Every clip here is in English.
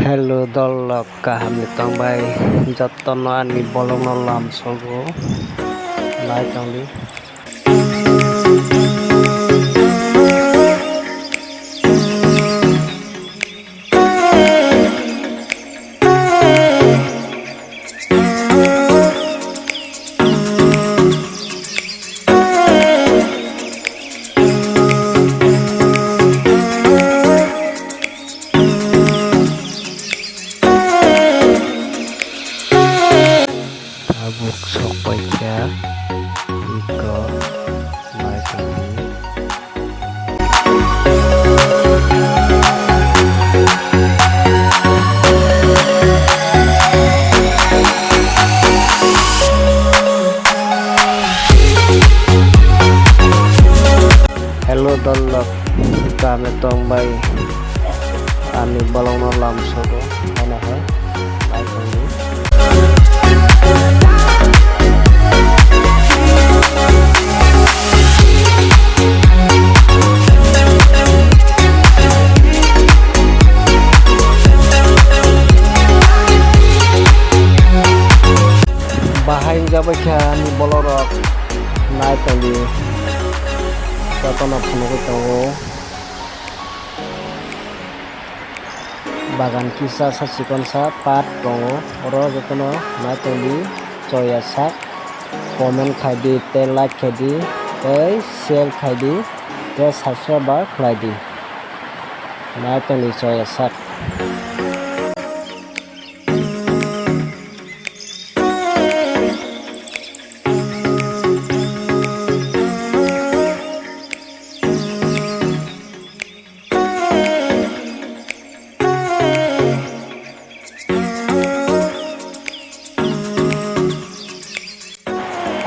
Hello dolok kahami tongbai jottono ani bolongno lamsogo lai tongli. Tabuk sok paika iko lai tongli. Hello dolok kami tongbai ani bolongno lamsogo ana hai lai tongli. Bahain jabai kani bolorok nai tongli jottono phunugo tongo bagan kisa sasikon sa pat tongo oro jottono nai tongli choya sak comment khaidi te like khaidi tei share khaidi te subscribe khlaidi nai tongli choya sak.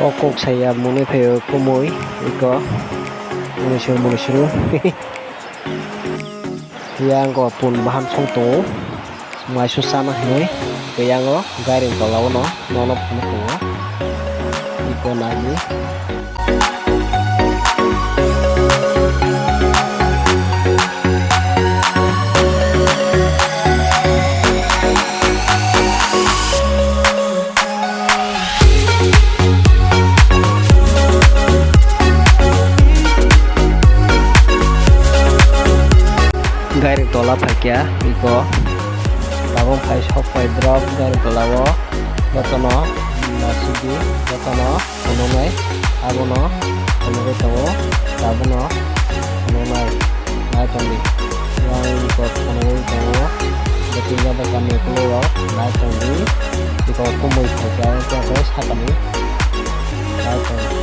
Kokok saya muni phayo kumui iko munisiru yang ko pun bahan song to mai su sana hoi yang o gari ko lawo no nono pun ko iko lagi gari tola phaikya iko labong phai sok pai drop gari tola o jottono nasigi jottono phununai abono phunugoi tongo abono phununai nai tongli yang iko phunugoi tongo betinga bakani kulo nai tongli iko kumui phaikya joko sakani nai tongli.